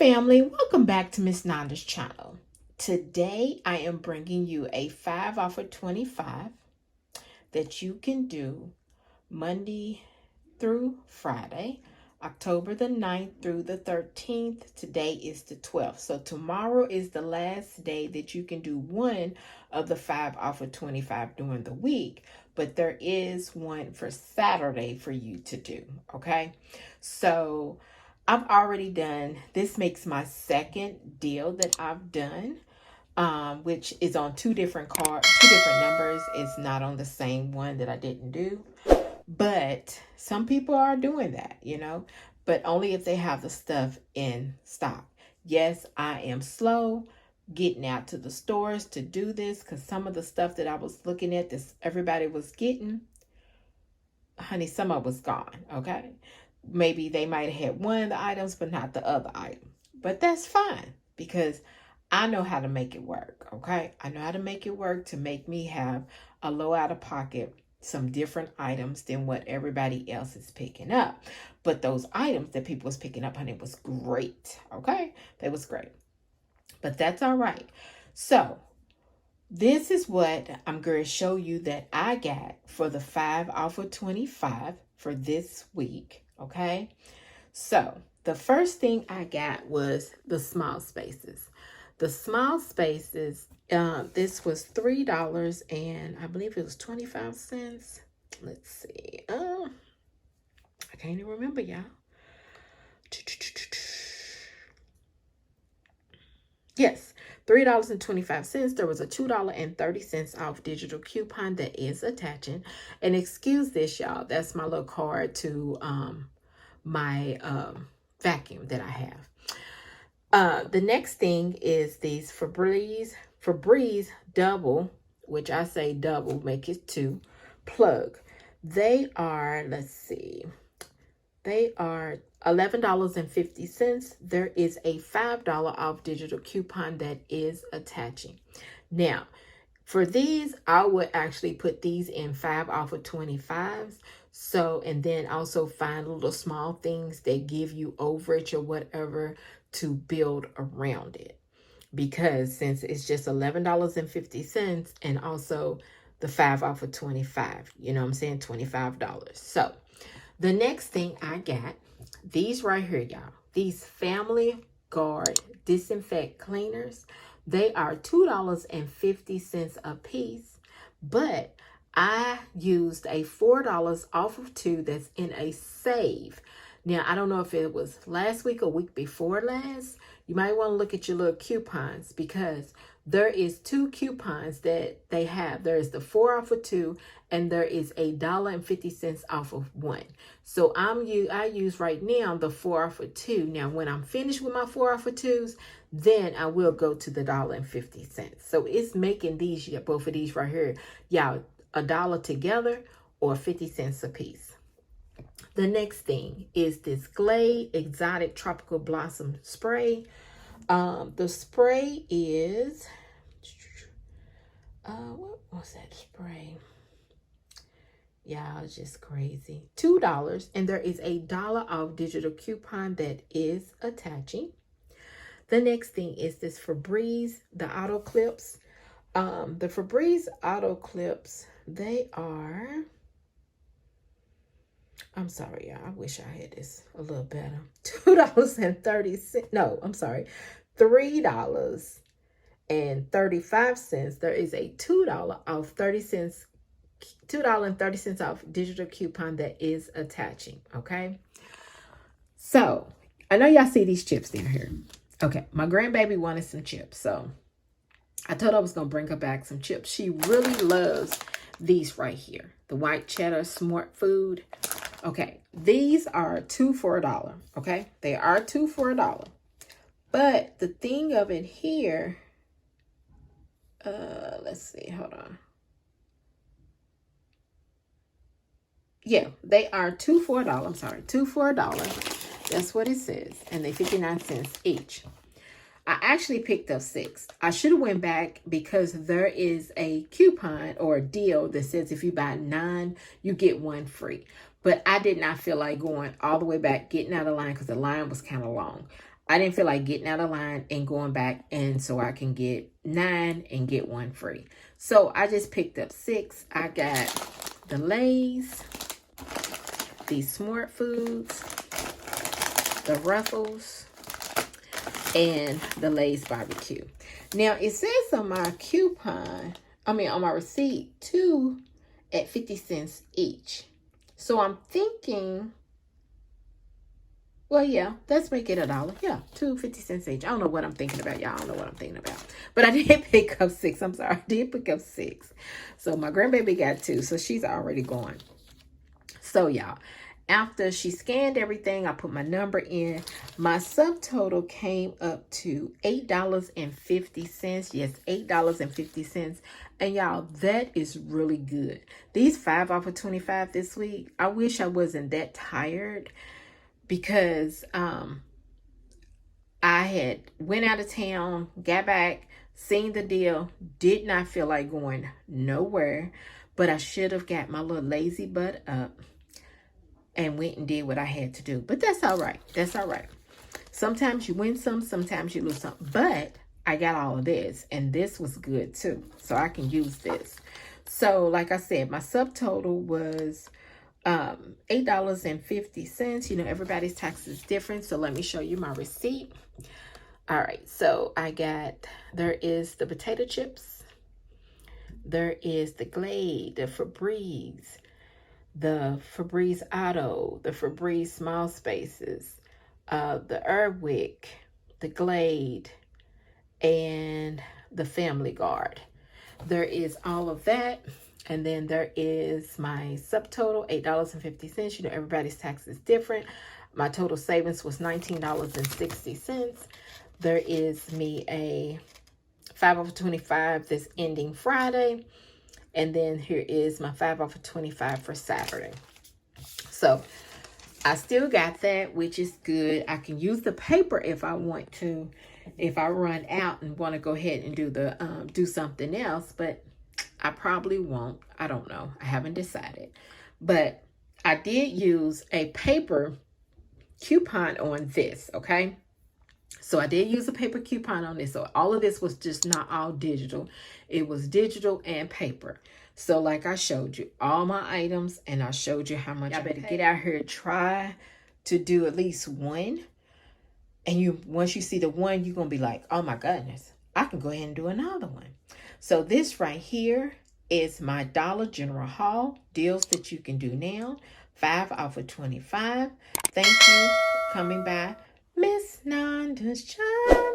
family, welcome back to Miss Nanda's channel. Today I am bringing you a 5 off of 25 that you can do Monday through Friday, October the 9th through the 13th. Today is the 12th. So tomorrow is the last day that you can do one of the 5 off of 25 during the week. But there is one for Saturday for you to do, okay? So I've already done, this makes my second deal that I've done, which is on two different numbers. It's not on the same one that I didn't do. But some people are doing that, but only if they have the stuff in stock. Yes, I am slow getting out to the stores to do this because some of the stuff that I was looking at, this everybody was getting, honey, some of it was gone, okay? Maybe they might have had one of the items, but not the other item. But that's fine because I know how to make it work, okay? I know how to make it work to make me have a low out of pocket, some different items than what everybody else is picking up. But those items that people was picking up, honey, was great, okay? They was great. But that's all right. So this is what I'm going to show you that I got for the 5 off of 25 for this week, okay? So the first thing I got was the small spaces. The small spaces, this was $3 and I believe it was 25 cents. Let's see. I can't even remember, y'all. Yes, $3.25. There was a $2.30 off digital coupon that is attaching. And excuse this, y'all. That's my little card to my vacuum that I have. The next thing is these Febreze double, which I say double, make it 2, plug. They are, let's see, they are $11.50. There is a $5 off digital coupon that is attaching. Now, for these, I would actually put these in 5 off of 25s. So, and then also find little small things that give you overage or whatever to build around it. Because since it's just $11.50 and also the 5 off of 25, you know what I'm saying? $25. So the next thing I got, these right here, y'all, these Family Guard disinfect cleaners. They are $2.50 a piece, but I used a $4 off of 2 that's in a save. Now, I don't know if it was last week or week before last. You might want to look at your little coupons because there is 2 coupons that they have. There is the 4 off of 2 and there is $1.50 off of 1. So I use right now the 4 off of 2. Now, when I'm finished with my 4 off of 2s, then I will go to the $1.50. So it's making these, both of these right here, y'all, $1 together or 50 cents a piece. The next thing is this Glade Exotic Tropical Blossom Spray. The spray is, what was that spray? Y'all, it's just crazy. $2, and there is a $1 off digital coupon that is attaching. The next thing is this Febreze, the auto clips. The Febreze auto clips, they are, I'm sorry, y'all. I wish I had this a little better. $2.30. No, I'm sorry. $3.35. There is a $2 off 30 cents. $2.30 off digital coupon that is attaching. Okay. So I know y'all see these chips down here. Okay. My grandbaby wanted some chips. So I told her I was going to bring her back some chips. She really loves these right here. The white cheddar smart food. Okay, these are 2 for $1, okay? They are 2 for $1. But the thing of it here, let's see, hold on. Yeah, they are 2 for $1. I'm sorry, 2 for $1. That's what it says. And they 59 cents each. I actually picked up 6. I should have went back because there is a coupon or a deal that says if you buy 9, you get 1 free. But I did not feel like going all the way back, getting out of line because the line was kind of long. I didn't feel like getting out of line and going back, and so I can get 9 and get 1 free. So I just picked up 6. I got the Lay's, the Smart Foods, the Ruffles, and the Lay's barbecue. Now it says on my coupon, on my receipt, 2 at 50 cents each. So I'm thinking, well, yeah, let's make it $1. Yeah, 2 50 cents each. I don't know what I'm thinking about, y'all. I don't know what I'm thinking about. But I did pick up 6. I'm sorry, I did pick up 6. So my grandbaby got 2, so she's already gone. So y'all, after she scanned everything, I put my number in. My subtotal came up to $8.50. Yes, $8.50. And y'all, that is really good. These 5 off of 25 this week, I wish I wasn't that tired, because I had went out of town, got back, seen the deal, did not feel like going nowhere, but I should have got my little lazy butt up and went and did what I had to do. But that's all right. That's all right. Sometimes you win some, sometimes you lose some. But I got all of this, and this was good too. So I can use this. So like I said, my subtotal was $8.50. You know, everybody's tax is different. So let me show you my receipt. All right. So there is the potato chips. There is the Glade, the Febreze, the Febreze Auto, the Febreze Small Spaces, the Airwick, the Glade, and the Family Guard. There is all of that. And then there is my subtotal, $8.50. You know, everybody's tax is different. My total savings was $19.60. There is me a 5 off of 25 that's ending Friday. And then here is my 5 off of 25 for Saturday. So I still got that, which is good. I can use the paper if I want to, if I run out and want to go ahead and do something else, but I probably won't. I don't know. I haven't decided. But I did use a paper coupon on this, okay? So I did use a paper coupon on this. So all of this was just not all digital. It was digital and paper. So like I showed you all my items, and I showed you how much I better get out here, try to do at least one. And once you see the one, you're going to be like, oh my goodness, I can go ahead and do another one. So this right here is my Dollar General haul deals that you can do now. 5 off of 25. Thank you for coming by Miss Nanda's Channel.